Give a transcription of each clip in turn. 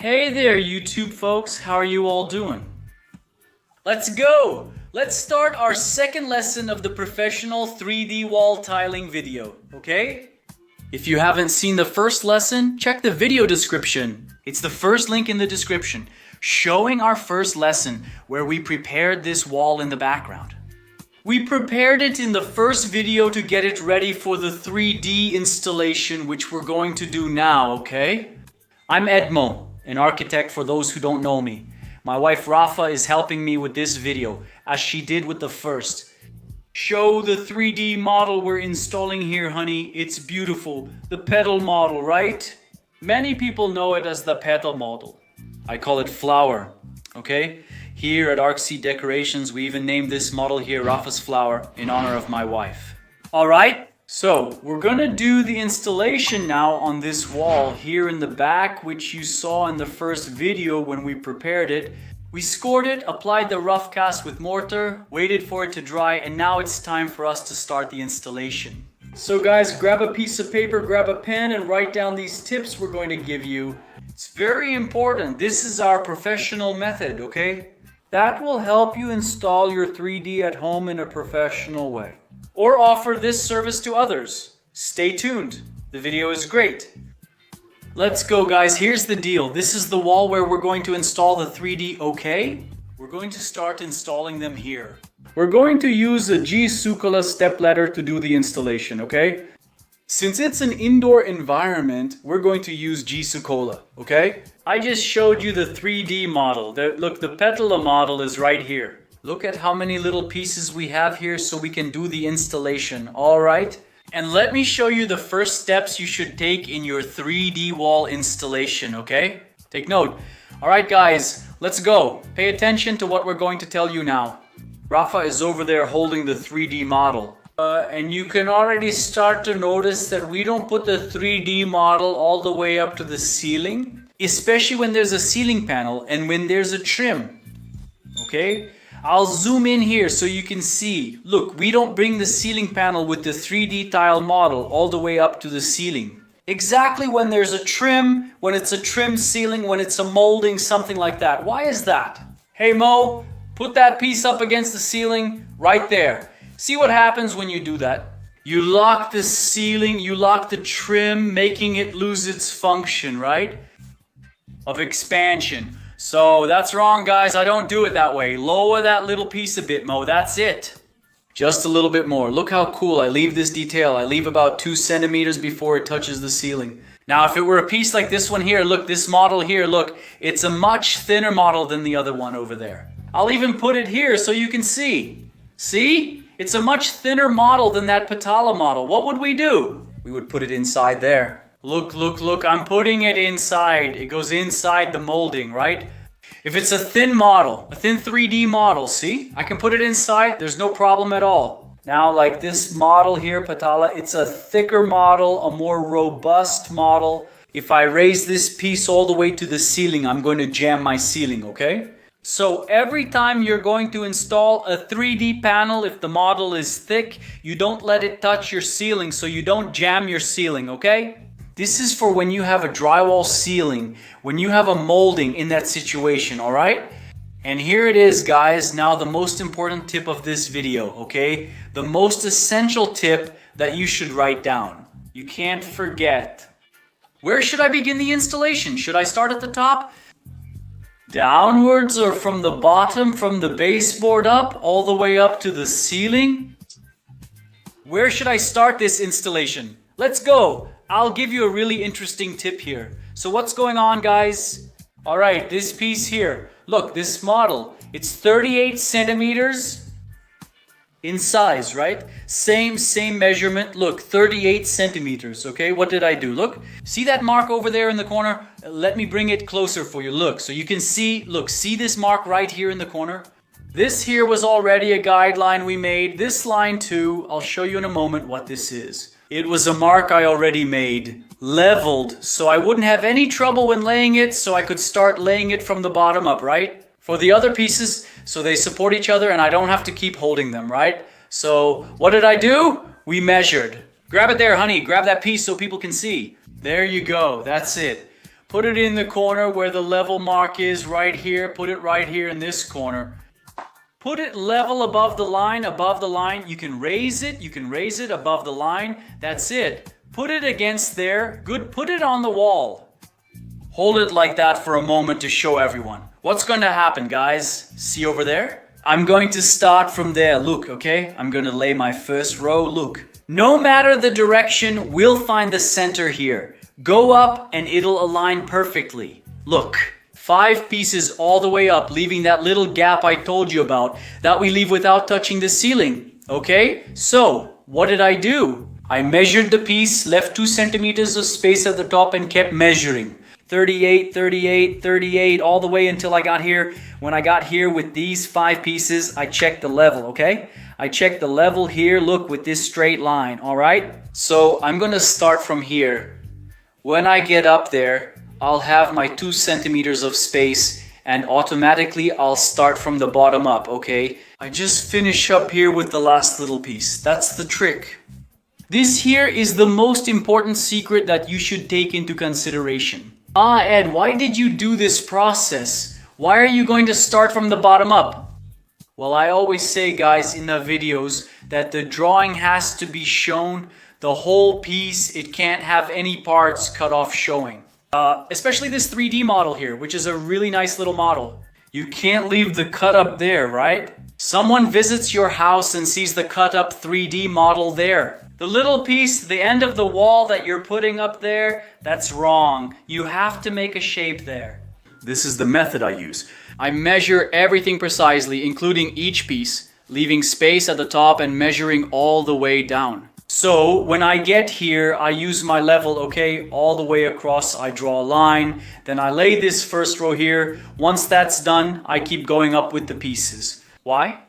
Hey there, YouTube folks. How are you all doing? Let's go! Let's start our second lesson of the professional 3D wall tiling video, okay? If you haven't seen the first lesson, check the video description. It's the first link in the description, showing our first lesson where we prepared this wall in the background. We prepared it in the first video to get it ready for the 3D installation, which we're going to do now, okay? I'm Edmo, an architect for those who don't know me. My wife Rafa is helping me with this video, as she did with the first. Show the 3D model we're installing here, honey. It's beautiful. The petal model, right? Many people know it as the petal model. I call it flower, okay? Here at ArcC Decorations, we even named this model here Rafa's Flower in honor of my wife. Alright? So, we're gonna do the installation now on this wall here in the back, which you saw in the first video when we prepared it. We scored it, applied the rough cast with mortar, waited for it to dry, and now it's time for us to start the installation. So guys, grab a piece of paper, grab a pen, and write down these tips we're going to give you. It's very important. This is our professional method, okay? That will help you install your 3D at home in a professional way, or offer this service to others. Stay tuned. The video is great. Let's go, guys. Here's the deal. This is the wall where we're going to install the 3D, okay? We're going to start installing them here. We're going to use a G Succola stepladder to do the installation, okay? Since it's an indoor environment, we're going to use G Succola, okay? I just showed you the 3D model. Look, the petala model is right here. Look at how many little pieces we have here so we can do the installation, alright? And let me show you the first steps you should take in your 3D wall installation, okay? Take note. Alright guys, let's go. Pay attention to what we're going to tell you now. Rafa is over there holding the 3D model. And you can already start to notice that we don't put the 3D model all the way up to the ceiling, especially when there's a ceiling panel and when there's a trim, okay? I'll zoom in here so you can see. Look, we don't bring the ceiling panel with the 3D tile model all the way up to the ceiling. Exactly when there's a trim, when it's a trim ceiling, when it's a molding, something like that. Why is that? Hey Mo, put that piece up against the ceiling right there. See what happens when you do that? You lock the ceiling, you lock the trim, making it lose its function, right? Of expansion. So that's wrong, guys. I don't do it that way. Lower that little piece a bit, Mo. That's it. Just a little bit more. Look how cool. I leave this detail. I leave about 2 centimeters before it touches the ceiling. Now, if it were a piece like this one here, look, this model here, look, it's a much thinner model than the other one over there. I'll even put it here so you can see. See? It's a much thinner model than that Patala model. What would we do? We would put it inside there. Look, look, look, I'm putting it inside. It goes inside the molding, right? If it's a thin model, a thin 3D model, see? I can put it inside, there's no problem at all. Now, like this model here, Patala, it's a thicker model, a more robust model. If I raise this piece all the way to the ceiling, I'm going to jam my ceiling, okay? So every time you're going to install a 3D panel, if the model is thick, you don't let it touch your ceiling so you don't jam your ceiling, okay? This is for when you have a drywall ceiling, when you have a molding in that situation, alright? And here it is, guys, now the most important tip of this video, okay? The most essential tip that you should write down. You can't forget. Where should I begin the installation? Should I start at the top? Downwards, or from the bottom, from the baseboard up, all the way up to the ceiling? Where should I start this installation? Let's go! I'll give you a really interesting tip here. So what's going on, guys? Alright, this piece here. Look, this model. It's 38 centimeters in size, right? Same measurement. Look, 38 centimeters, okay? What did I do? Look, see that mark over there in the corner? Let me bring it closer for you. Look, so you can see, look, see this mark right here in the corner? This here was already a guideline we made. This line too, I'll show you in a moment what this is. It was a mark I already made, leveled, so I wouldn't have any trouble when laying it, so I could start laying it from the bottom up, right? For the other pieces, so they support each other and I don't have to keep holding them, right? So what did I do? We measured. Grab it there, honey. Grab that piece so people can see. There you go. That's it. Put it in the corner where the level mark is right here. Put it right here in this corner. Put it level above the line, You can raise it above the line. That's it. Put it against there. Good. Put it on the wall. Hold it like that for a moment to show everyone. What's going to happen, guys? See over there? I'm going to start from there. Look, okay? I'm going to lay my first row. Look. No matter the direction, we'll find the center here. Go up and it'll align perfectly. Look. 5 pieces all the way up, leaving that little gap I told you about that we leave without touching the ceiling. Okay? So, what did I do? I measured the piece, left 2 centimeters of space at the top and kept measuring. 38, 38, 38, all the way until I got here. When I got here with these 5 pieces, I checked the level, okay? I checked the level here, look, with this straight line, all right? So I'm going to start from here. When I get up there, I'll have my 2 centimeters of space and automatically I'll start from the bottom up, okay? I just finish up here with the last little piece. That's the trick. This here is the most important secret that you should take into consideration. Ed, why did you do this process? Why are you going to start from the bottom up? Well, I always say, guys, in the videos that the drawing has to be shown, the whole piece. It can't have any parts cut off showing. Especially this 3D model here, which is a really nice little model. You can't leave the cut up there, right? Someone visits your house and sees the cut up 3D model there. The little piece, the end of the wall that you're putting up there, that's wrong. You have to make a shape there. This is the method I use. I measure everything precisely, including each piece, leaving space at the top and measuring all the way down. So when I get here, I use my level, okay, all the way across. I draw a line, then I lay this first row here. Once that's done, I keep going up with the pieces. Why?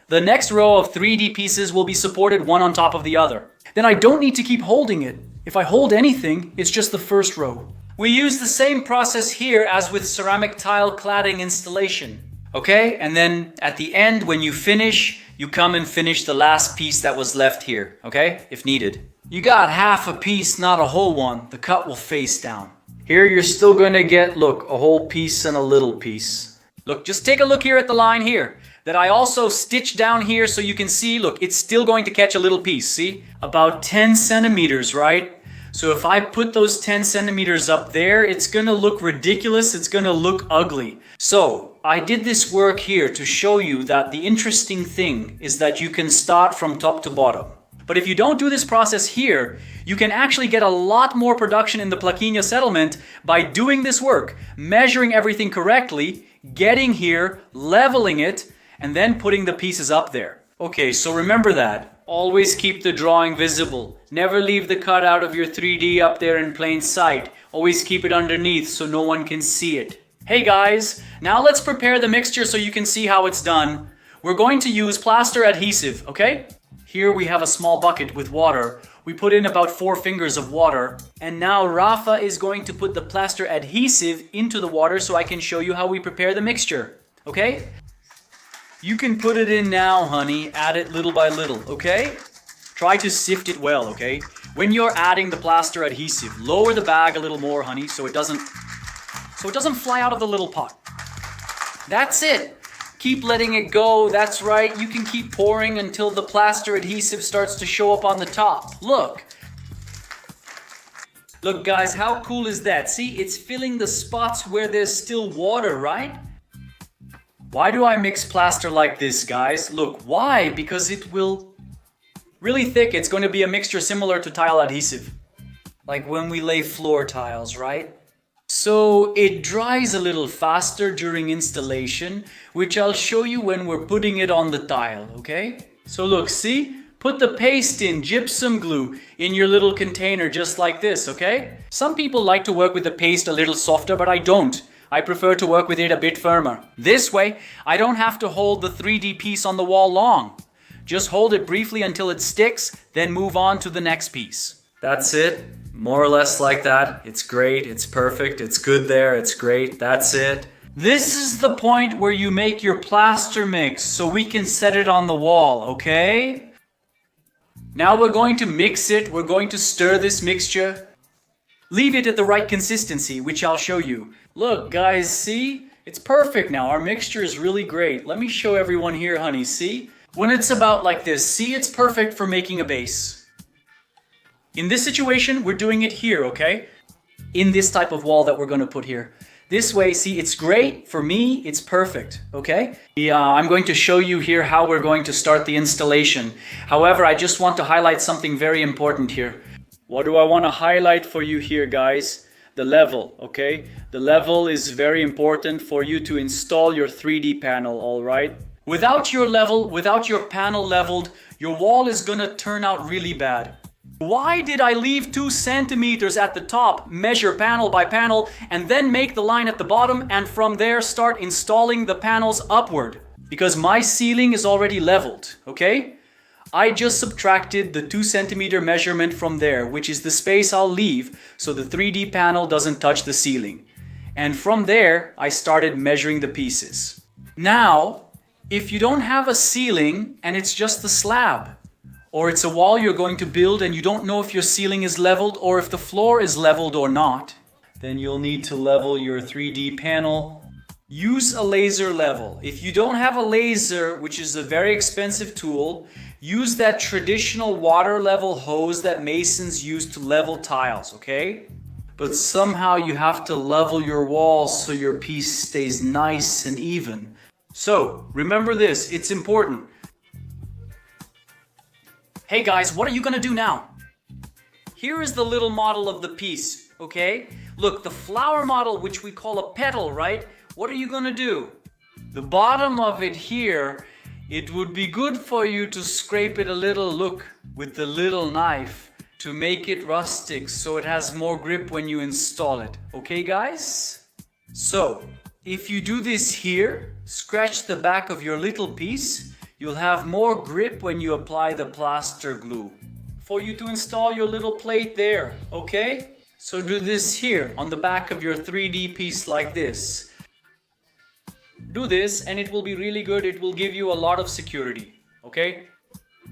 The next row of 3D pieces will be supported one on top of the other. Then I don't need to keep holding it. If I hold anything, it's just the first row. We use the same process here as with ceramic tile cladding installation. Okay, and then at the end, when you finish, you come and finish the last piece that was left here, okay, if needed. You got half a piece, not a whole one. The cut will face down. Here you're still going to get, look, a whole piece and a little piece. Look, just take a look here at the line here that I also stitched down here so you can see, look, it's still going to catch a little piece, see? About 10 centimeters, right? So if I put those 10 centimeters up there, it's going to look ridiculous. It's going to look ugly. So I did this work here to show you that the interesting thing is that you can start from top to bottom. But if you don't do this process here, you can actually get a lot more production in the Plaquinha settlement by doing this work, measuring everything correctly, getting here, leveling it, and then putting the pieces up there. Okay, so remember that. Always keep the drawing visible. Never leave the cut out of your 3D up there in plain sight. Always keep it underneath so no one can see it. Hey guys, now let's prepare the mixture so you can see how it's done. We're going to use plaster adhesive, okay? Here we have a small bucket with water. We put in about 4 fingers of water. And now Rafa is going to put the plaster adhesive into the water so I can show you how we prepare the mixture, okay? You can put it in now, honey. Add it little by little, okay? Try to sift it well, okay? When you're adding the plaster adhesive, lower the bag a little more, honey, so it doesn't fly out of the little pot. That's it. Keep letting it go. That's right. You can keep pouring until the plaster adhesive starts to show up on the top. Look. Look, guys, how cool is that? See, it's filling the spots where there's still water, right? Why do I mix plaster like this, guys? Look, why? Because it will really thick. It's going to be a mixture similar to tile adhesive. Like when we lay floor tiles, right? So it dries a little faster during installation, which I'll show you when we're putting it on the tile, okay? So look, see? Put the paste in, gypsum glue, in your little container just like this, okay? Some people like to work with the paste a little softer, but I don't. I prefer to work with it a bit firmer. This way, I don't have to hold the 3D piece on the wall long. Just hold it briefly until it sticks, then move on to the next piece. That's it. More or less like that. It's great, it's perfect, it's good there, it's great, that's it. This is the point where you make your plaster mix so we can set it on the wall, okay? Now we're going to mix it, we're going to stir this mixture. Leave it at the right consistency, which I'll show you. Look, guys, see? It's perfect now. Our mixture is really great. Let me show everyone here, honey, see? When it's about like this, see, it's perfect for making a base. In this situation, we're doing it here, okay? In this type of wall that we're going to put here. This way, see, it's great. For me, it's perfect, okay? I'm going to show you here how we're going to start the installation. However, I just want to highlight something very important here. What do I want to highlight for you here, guys? The level, okay? The level is very important for you to install your 3D panel, all right? Without your level, without your panel leveled, your wall is going to turn out really bad. Why did I leave 2 centimeters at the top, measure panel by panel, and then make the line at the bottom, and from there start installing the panels upward? Because my ceiling is already leveled, okay? I just subtracted the 2 centimeter measurement from there, which is the space I'll leave so the 3D panel doesn't touch the ceiling. And from there, I started measuring the pieces. Now, if you don't have a ceiling and it's just the slab, or it's a wall you're going to build and you don't know if your ceiling is leveled or if the floor is leveled or not, then you'll need to level your 3D panel. Use a laser level. If you don't have a laser, which is a very expensive tool, use that traditional water level hose that masons use to level tiles, okay? But somehow you have to level your walls so your piece stays nice and even. So, remember this, it's important. Hey guys, what are you gonna do now? Here is the little model of the piece, okay? Look, the flower model, which we call a petal, right? What are you gonna do? The bottom of it here, it would be good for you to scrape it a little, look, with the little knife to make it rustic so it has more grip when you install it. Okay, guys? So, if you do this here, scratch the back of your little piece, you'll have more grip when you apply the plaster glue for you to install your little plate there, okay? So do this here on the back of your 3D piece like this. Do this and it will be really good. It will give you a lot of security, okay?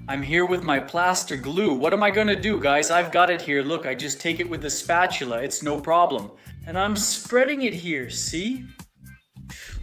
I'm here with my plaster glue. What am I gonna do, guys? I've got it here. Look, I just take it with the spatula. It's no problem. And I'm spreading it here, see?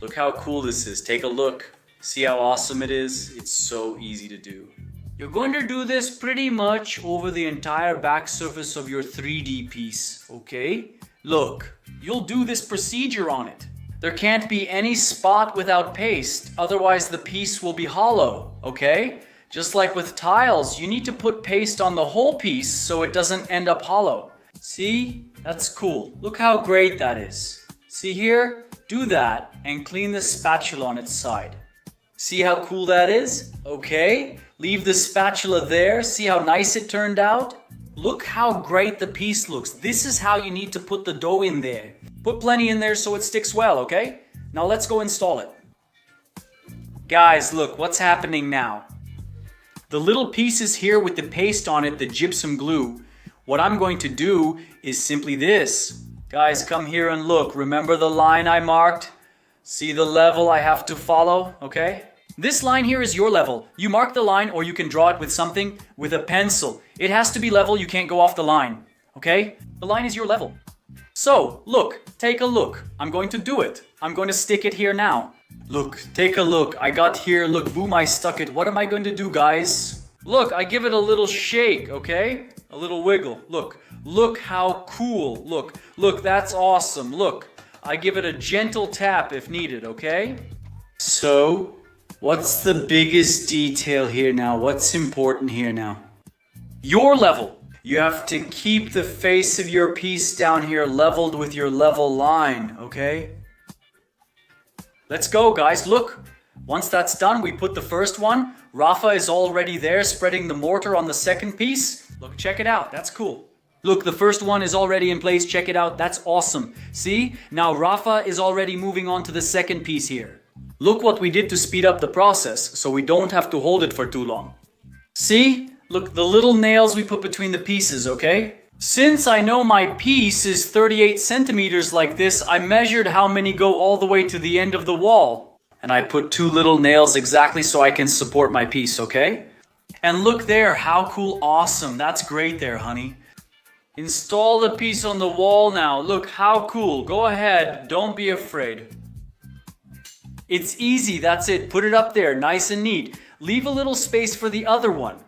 Look how cool this is. Take a look. See how awesome it is? It's so easy to do. You're going to do this pretty much over the entire back surface of your 3D piece, okay? Look, you'll do this procedure on it. There can't be any spot without paste, otherwise the piece will be hollow, okay? Just like with tiles, you need to put paste on the whole piece so it doesn't end up hollow. See? That's cool. Look how great that is. See here? Do that and clean the spatula on its side. See how cool that is? Okay, leave the spatula there. See how nice it turned out? Look how great the piece looks. This is how you need to put the dough in there. Put plenty in there so it sticks well, okay? Now let's go install it. Guys, look, what's happening now? The little pieces here with the paste on it, the gypsum glue, what I'm going to do is simply this. Guys, come here and look. Remember the line I marked? See the level I have to follow, okay? This line here is your level. You mark the line or you can draw it with something, with a pencil. It has to be level, you can't go off the line, okay? The line is your level. So, look, take a look. I'm going to do it. I'm going to stick it here now. Look, take a look. I got here, look, boom, I stuck it. What am I going to do, guys? Look, I give it a little shake, okay? A little wiggle. Look how cool. Look, that's awesome. Look, I give it a gentle tap if needed, okay? So, what's the biggest detail here now? What's important here now? Your level. You have to keep the face of your piece down here leveled with your level line, okay? Let's go, guys. Look, once that's done, we put the first one. Rafa is already there spreading the mortar on the second piece. Look, check it out. That's cool. Look, the first one is already in place. Check it out. That's awesome. See? Now Rafa is already moving on to the second piece here. Look what we did to speed up the process, so we don't have to hold it for too long. See? Look, the little nails we put between the pieces, okay? Since I know my piece is 38 centimeters like this, I measured how many go all the way to the end of the wall. And I put 2 little nails exactly so I can support my piece, okay? And look there, how cool, awesome. That's great there, honey. Install the piece on the wall now. Look how cool. Go ahead, don't be afraid. It's easy, that's it. Put it up there, nice and neat. Leave a little space for the other one.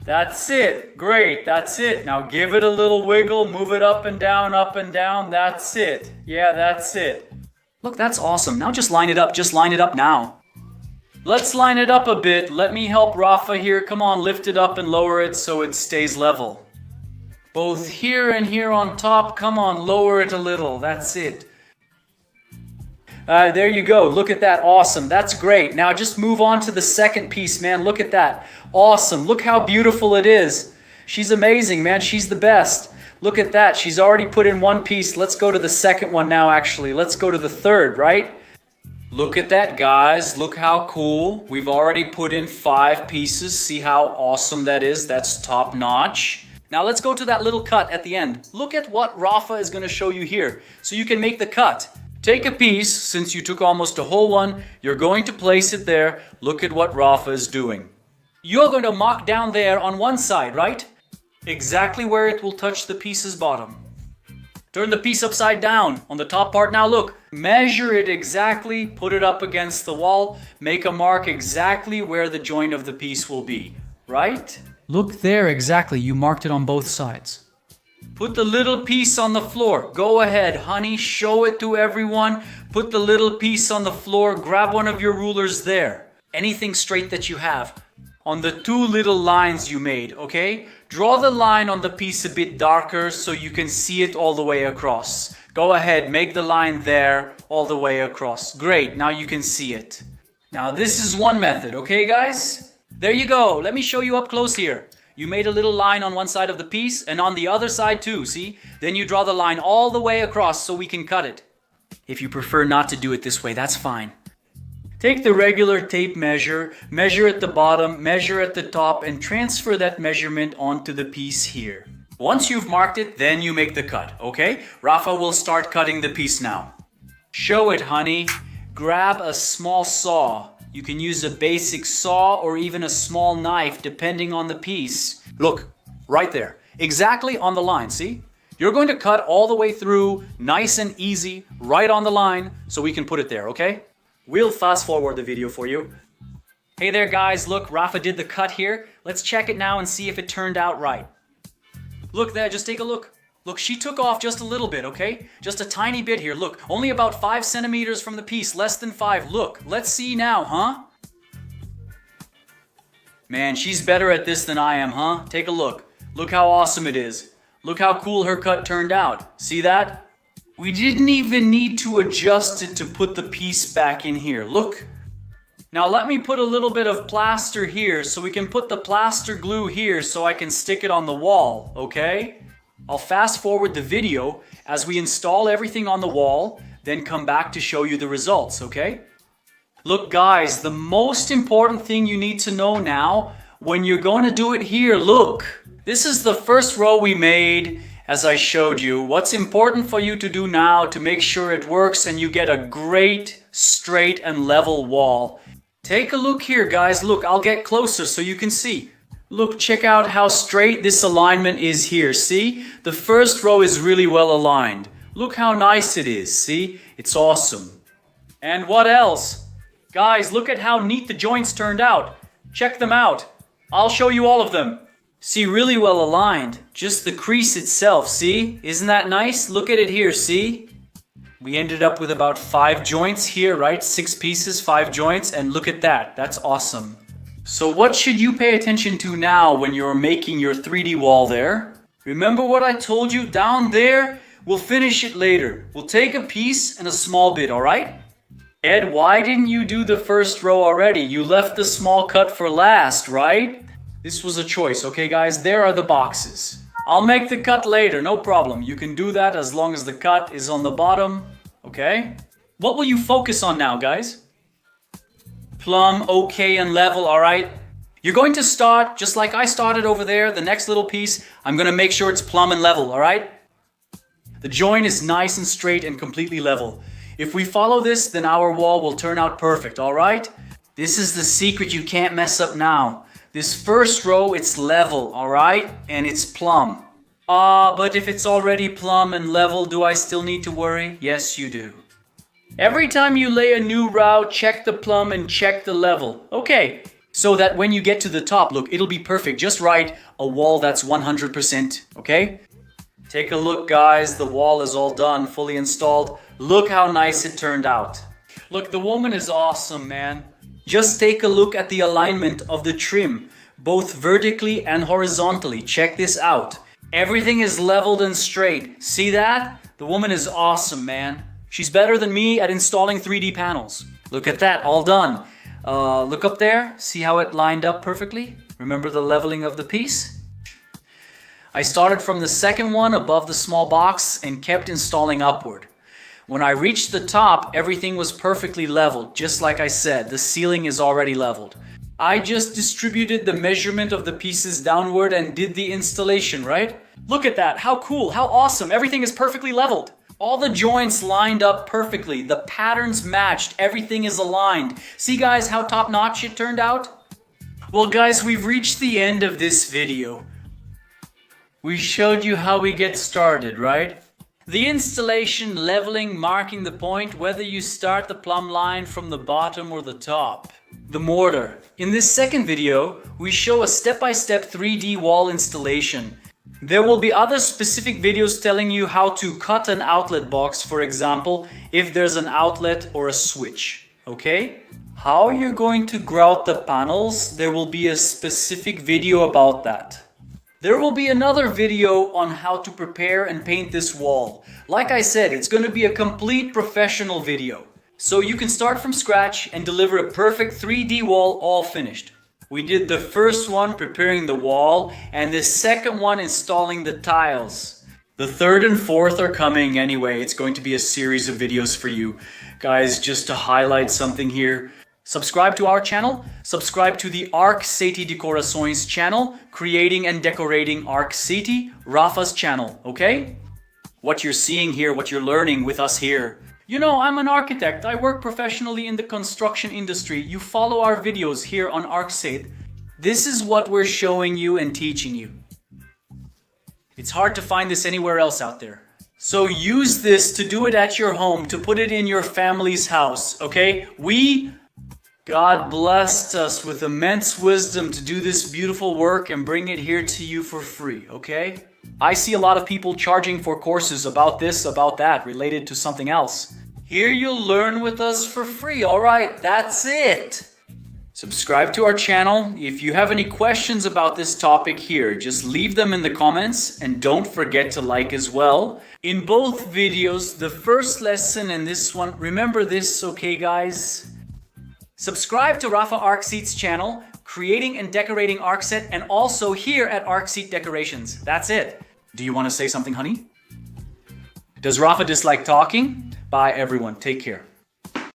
That's it, great, that's it. Now give it a little wiggle, move it up and down, that's it. Yeah, that's it. Look, that's awesome. Now just line it up now. Let's line it up a bit. Let me help Rafa here. Come on, lift it up and lower it so it stays level. Both here and here on top, come on, lower it a little, that's it. There you go, look at that, awesome, that's great. Now just move on to the second piece, man, look at that. Awesome, look how beautiful it is. She's amazing, man, she's the best. Look at that, she's already put in one piece. Let's go to the second one now, actually. Let's go to the third, right? Look at that, guys, look how cool. We've already put in 5 pieces. See how awesome that is? That's top notch. Now let's go to that little cut at the end. Look at what Rafa is going to show you here, so you can make the cut. Take a piece, since you took almost a whole one, you're going to place it there. Look at what Rafa is doing. You're going to mark down there on one side, right? Exactly where it will touch the piece's bottom. Turn the piece upside down on the top part. Now look, measure it exactly, put it up against the wall, make a mark exactly where the joint of the piece will be, right? Look there, exactly, you marked it on both sides. Put the little piece on the floor. Go ahead, honey, show it to everyone. Put the little piece on the floor, grab one of your rulers there. Anything straight that you have. On the 2 little lines you made, okay? Draw the line on the piece a bit darker so you can see it all the way across. Go ahead, make the line there all the way across. Great, now you can see it. Now this is one method, okay guys? There you go, let me show you up close here. You made a little line on one side of the piece and on the other side too, see? Then you draw the line all the way across so we can cut it. If you prefer not to do it this way, that's fine. Take the regular tape measure, measure at the bottom, measure at the top, and transfer that measurement onto the piece here. Once you've marked it, then you make the cut, okay? Rafa will start cutting the piece now. Show it, honey. Grab a small saw. You can use a basic saw or even a small knife depending on the piece. Look, right there, exactly on the line, see? You're going to cut all the way through, nice and easy, right on the line, so we can put it there, okay? We'll fast forward the video for you. Hey there guys, look, Rafa did the cut here. Let's check it now and see if it turned out right. Look there, just take a look. Look, she took off just a little bit, okay? Just a tiny bit here. Look, only about 5 centimeters from the piece, less than 5. Look, let's see now, huh? Man, she's better at this than I am, huh? Take a look. Look how awesome it is. Look how cool her cut turned out. See that? We didn't even need to adjust it to put the piece back in here. Look. Now let me put a little bit of plaster here so we can put the plaster glue here so I can stick it on the wall, okay? I'll fast forward the video as we install everything on the wall, then come back to show you the results, okay? Look guys, the most important thing you need to know now, when you're going to do it here, look. This is the first row we made as I showed you. What's important for you to do now to make sure it works and you get a great, straight and level wall. Take a look here guys, look, I'll get closer so you can see. Look, check out how straight this alignment is here, see? The first row is really well aligned. Look how nice it is, see? It's awesome. And what else? Guys, look at how neat the joints turned out. Check them out. I'll show you all of them. See, really well aligned. Just the crease itself, see? Isn't that nice? Look at it here, see? We ended up with about 5 joints here, right? 6 pieces, 5 joints, and look at that. That's awesome. So what should you pay attention to now when you're making your 3D wall there? Remember what I told you down there? We'll finish it later. We'll take a piece and a small bit, alright? Ed, why didn't you do the first row already? You left the small cut for last, right? This was a choice, okay guys? There are the boxes. I'll make the cut later, no problem. You can do that as long as the cut is on the bottom, okay? What will you focus on now, guys? Plumb, okay, and level, alright? You're going to start, just like I started over there, the next little piece, I'm going to make sure it's plumb and level, alright? The joint is nice and straight and completely level. If we follow this, then our wall will turn out perfect, alright? This is the secret you can't mess up now. This first row, it's level, alright? And it's plumb. But if it's already plumb and level, do I still need to worry? Yes, you do. Every time you lay a new route, check the plumb and check the level. Okay, so that when you get to the top, look, it'll be perfect. Just write a wall that's 100%, okay? Take a look, guys. The wall is all done, fully installed. Look how nice it turned out. Look, the woman is awesome, man. Just take a look at the alignment of the trim, both vertically and horizontally. Check this out. Everything is leveled and straight. See that? The woman is awesome, man. She's better than me at installing 3D panels. Look at that, all done. Look up there. See how it lined up perfectly? Remember the leveling of the piece? I started from the second one above the small box and kept installing upward. When I reached the top, everything was perfectly leveled. Just like I said, the ceiling is already leveled. I just distributed the measurement of the pieces downward and did the installation, right? Look at that, how cool, how awesome, everything is perfectly leveled. All the joints lined up perfectly, the patterns matched, everything is aligned. See guys how top-notch it turned out? Well guys, we've reached the end of this video. We showed you how we get started, right? The installation, leveling, marking the point, whether you start the plumb line from the bottom or the top. The mortar. In this second video, we show a step-by-step 3D wall installation. There will be other specific videos telling you how to cut an outlet box, for example, if there's an outlet or a switch, okay? How you're going to grout the panels, there will be a specific video about that. There will be another video on how to prepare and paint this wall. Like I said, it's going to be a complete professional video. So you can start from scratch and deliver a perfect 3D wall all finished. We did the first one preparing the wall and the second one installing the tiles. The third and fourth are coming anyway. It's going to be a series of videos for you. Guys, just to highlight something here. Subscribe to our channel. Subscribe to the Arc City Decorações channel. Creating and decorating Arc City. Rafa's channel, okay? What you're seeing here, what you're learning with us here. You know, I'm an architect. I work professionally in the construction industry. You follow our videos here on ArcSate. This is what we're showing you and teaching you. It's hard to find this anywhere else out there. So use this to do it at your home, to put it in your family's house, okay? God blessed us with immense wisdom to do this beautiful work and bring it here to you for free, okay? I see a lot of people charging for courses about this, about that, related to something else. Here you'll learn with us for free, alright? That's it! Subscribe to our channel. If you have any questions about this topic here, just leave them in the comments and don't forget to like as well. In both videos, the first lesson and this one, remember this, okay guys? Subscribe to Rafa ArcSeat's channel, Creating and Decorating ArcSet, and also here at ArcSeat Decorations. That's it. Do you want to say something, honey? Does Rafa dislike talking? Bye everyone. Take care.